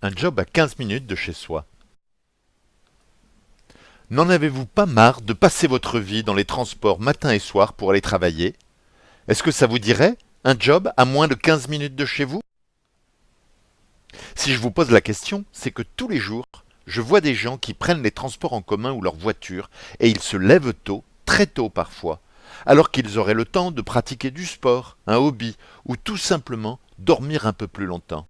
Un job à 15 minutes de chez soi. N'en avez-vous pas marre de passer votre vie dans les transports matin et soir pour aller travailler? Est-ce que ça vous dirait un job à moins de 15 minutes de chez vous? Si je vous pose la question, c'est que tous les jours, je vois des gens qui prennent les transports en commun ou leur voiture et ils se lèvent tôt, très tôt parfois, alors qu'ils auraient le temps de pratiquer du sport, un hobby ou tout simplement dormir un peu plus longtemps.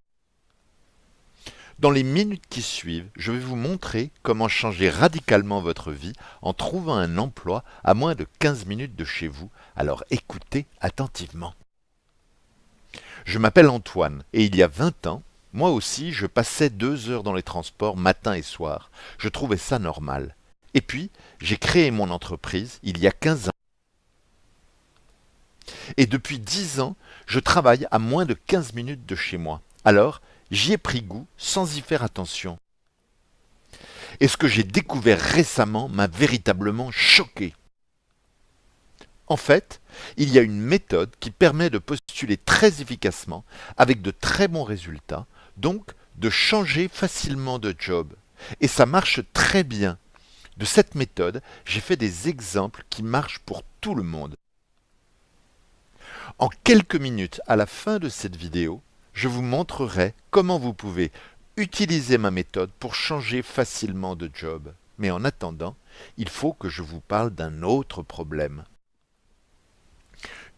Dans les minutes qui suivent, je vais vous montrer comment changer radicalement votre vie en trouvant un emploi à moins de 15 minutes de chez vous, alors écoutez attentivement. Je m'appelle Antoine et il y a 20 ans, moi aussi je passais 2 heures dans les transports matin et soir. Je trouvais ça normal. Et puis, j'ai créé mon entreprise il y a 15 ans. Et depuis 10 ans, je travaille à moins de 15 minutes de chez moi. Alors, j'y ai pris goût sans y faire attention. Et ce que j'ai découvert récemment m'a véritablement choqué. En fait, il y a une méthode qui permet de postuler très efficacement, avec de très bons résultats, donc de changer facilement de job. Et ça marche très bien. De cette méthode, j'ai fait des exemples qui marchent pour tout le monde. En quelques minutes à la fin de cette vidéo, je vous montrerai comment vous pouvez utiliser ma méthode pour changer facilement de job. Mais en attendant, il faut que je vous parle d'un autre problème.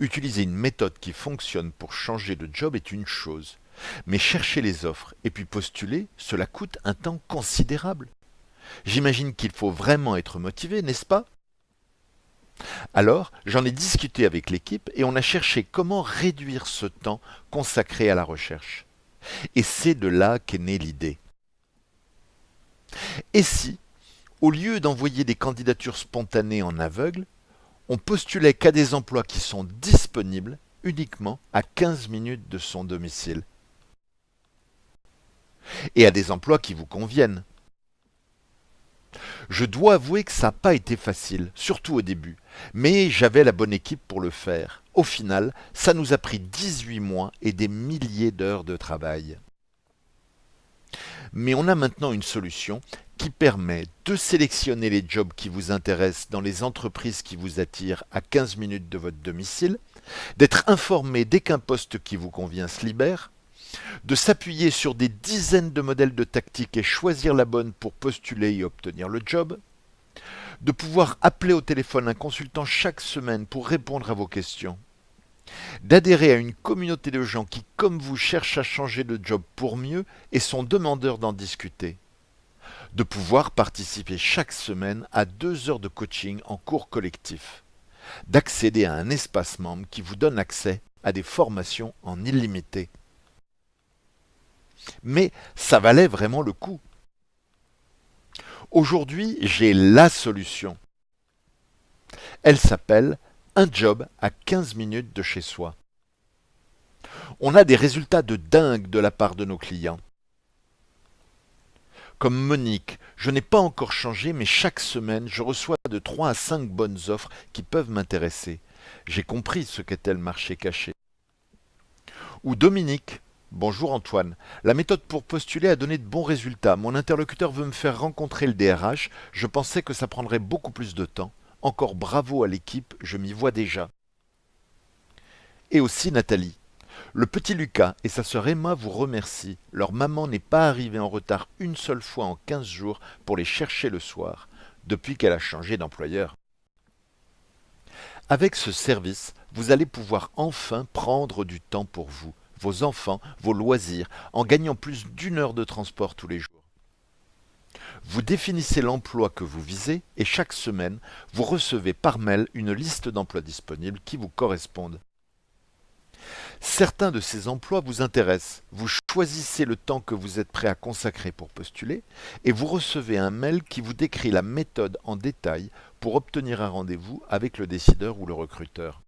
Utiliser une méthode qui fonctionne pour changer de job est une chose, mais chercher les offres et puis postuler, cela coûte un temps considérable. J'imagine qu'il faut vraiment être motivé, n'est-ce pas? Alors, j'en ai discuté avec l'équipe et on a cherché comment réduire ce temps consacré à la recherche. Et c'est de là qu'est née l'idée. Et si, au lieu d'envoyer des candidatures spontanées en aveugle, on postulait qu'à des emplois qui sont disponibles uniquement à 15 minutes de son domicile et à des emplois qui vous conviennent? Je dois avouer que ça n'a pas été facile, surtout au début, mais j'avais la bonne équipe pour le faire. Au final, ça nous a pris 18 mois et des milliers d'heures de travail. Mais on a maintenant une solution qui permet de sélectionner les jobs qui vous intéressent dans les entreprises qui vous attirent à 15 minutes de votre domicile, d'être informé dès qu'un poste qui vous convient se libère, de s'appuyer sur des dizaines de modèles de tactiques et choisir la bonne pour postuler et obtenir le job, de pouvoir appeler au téléphone un consultant chaque semaine pour répondre à vos questions, d'adhérer à une communauté de gens qui, comme vous, cherchent à changer de job pour mieux et sont demandeurs d'en discuter, de pouvoir participer chaque semaine à 2 heures de coaching en cours collectif, d'accéder à un espace membre qui vous donne accès à des formations en illimité. Mais ça valait vraiment le coup. Aujourd'hui, j'ai la solution. Elle s'appelle un job à 15 minutes de chez soi. On a des résultats de dingue de la part de nos clients. Comme Monique, je n'ai pas encore changé, mais chaque semaine, je reçois de 3 à 5 bonnes offres qui peuvent m'intéresser. J'ai compris ce qu'était le marché caché. Ou Dominique. Bonjour Antoine. La méthode pour postuler a donné de bons résultats. Mon interlocuteur veut me faire rencontrer le DRH. Je pensais que ça prendrait beaucoup plus de temps. Encore bravo à l'équipe, je m'y vois déjà. Et aussi Nathalie. Le petit Lucas et sa sœur Emma vous remercient. Leur maman n'est pas arrivée en retard une seule fois en 15 jours pour les chercher le soir, depuis qu'elle a changé d'employeur. Avec ce service, vous allez pouvoir enfin prendre du temps pour vous, vos enfants, vos loisirs, en gagnant plus d'1 heure de transport tous les jours. Vous définissez l'emploi que vous visez et chaque semaine, vous recevez par mail une liste d'emplois disponibles qui vous correspondent. Certains de ces emplois vous intéressent. Vous choisissez le temps que vous êtes prêt à consacrer pour postuler et vous recevez un mail qui vous décrit la méthode en détail pour obtenir un rendez-vous avec le décideur ou le recruteur.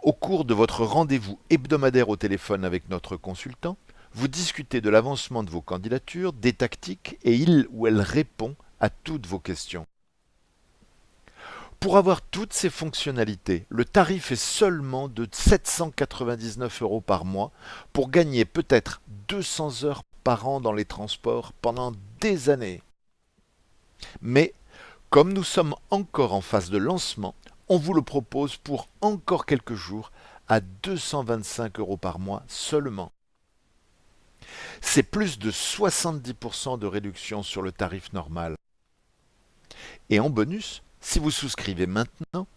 Au cours de votre rendez-vous hebdomadaire au téléphone avec notre consultant, vous discutez de l'avancement de vos candidatures, des tactiques et il ou elle répond à toutes vos questions. Pour avoir toutes ces fonctionnalités, le tarif est seulement de 799 euros par mois pour gagner peut-être 200 heures par an dans les transports pendant des années. Mais comme nous sommes encore en phase de lancement, on vous le propose pour encore quelques jours à 225 euros par mois seulement. C'est plus de 70% de réduction sur le tarif normal. Et en bonus, si vous souscrivez maintenant,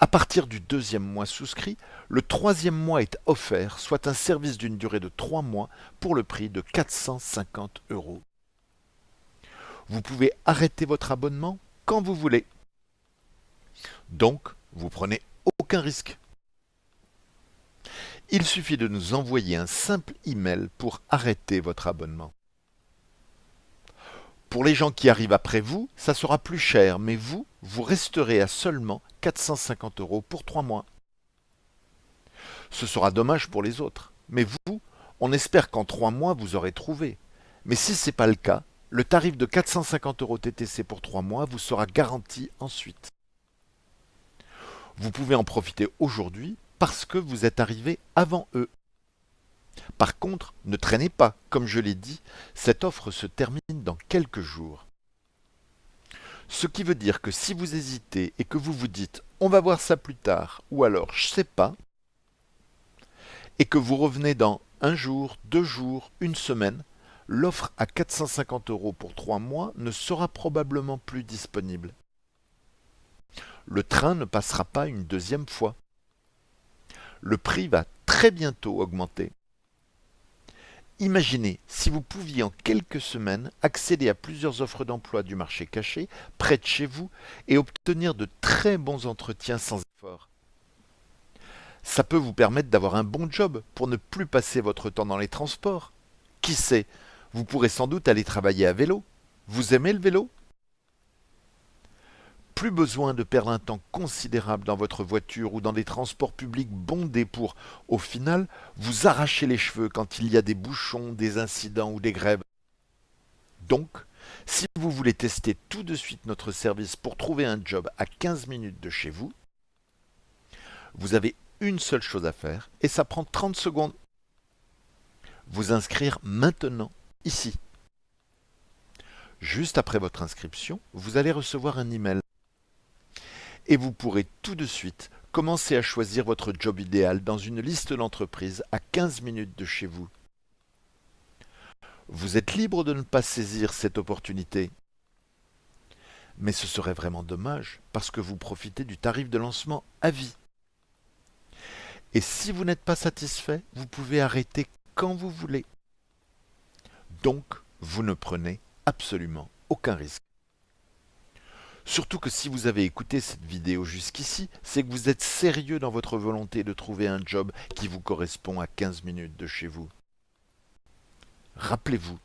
à partir du deuxième mois souscrit, le troisième mois est offert, soit un service d'une durée de 3 mois pour le prix de 450 euros. Vous pouvez arrêter votre abonnement quand vous voulez. Donc, vous prenez aucun risque. Il suffit de nous envoyer un simple email pour arrêter votre abonnement. Pour les gens qui arrivent après vous, ça sera plus cher, mais vous resterez à seulement 450 euros pour 3 mois. Ce sera dommage pour les autres, mais vous, on espère qu'en 3 mois vous aurez trouvé. Mais si ce n'est pas le cas, le tarif de 450 euros TTC pour 3 mois vous sera garanti ensuite. Vous pouvez en profiter aujourd'hui parce que vous êtes arrivé avant eux. Par contre, ne traînez pas, comme je l'ai dit, cette offre se termine dans quelques jours. Ce qui veut dire que si vous hésitez et que vous vous dites on va voir ça plus tard, ou alors je sais pas, et que vous revenez dans 1 jour, 2 jours, 1 semaine, l'offre à 450 euros pour 3 mois ne sera probablement plus disponible. Le train ne passera pas une deuxième fois. Le prix va très bientôt augmenter. Imaginez si vous pouviez en quelques semaines accéder à plusieurs offres d'emploi du marché caché près de chez vous et obtenir de très bons entretiens sans effort. Ça peut vous permettre d'avoir un bon job pour ne plus passer votre temps dans les transports. Qui sait, vous pourrez sans doute aller travailler à vélo. Vous aimez le vélo ? Plus besoin de perdre un temps considérable dans votre voiture ou dans des transports publics bondés pour, au final, vous arracher les cheveux quand il y a des bouchons, des incidents ou des grèves. Donc, si vous voulez tester tout de suite notre service pour trouver un job à 15 minutes de chez vous, vous avez une seule chose à faire et ça prend 30 secondes. Vous inscrire maintenant, ici. Juste après votre inscription, vous allez recevoir un email. Et vous pourrez tout de suite commencer à choisir votre job idéal dans une liste d'entreprises à 15 minutes de chez vous. Vous êtes libre de ne pas saisir cette opportunité. Mais ce serait vraiment dommage parce que vous profitez du tarif de lancement à vie. Et si vous n'êtes pas satisfait, vous pouvez arrêter quand vous voulez. Donc, vous ne prenez absolument aucun risque. Surtout que si vous avez écouté cette vidéo jusqu'ici, c'est que vous êtes sérieux dans votre volonté de trouver un job qui vous correspond à 15 minutes de chez vous. Rappelez-vous,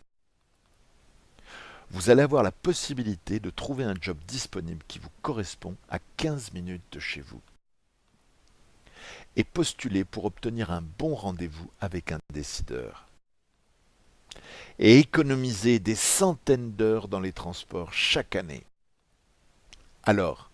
vous allez avoir la possibilité de trouver un job disponible qui vous correspond à 15 minutes de chez vous. Et postuler pour obtenir un bon rendez-vous avec un décideur. Et économiser des centaines d'heures dans les transports chaque année. Alors,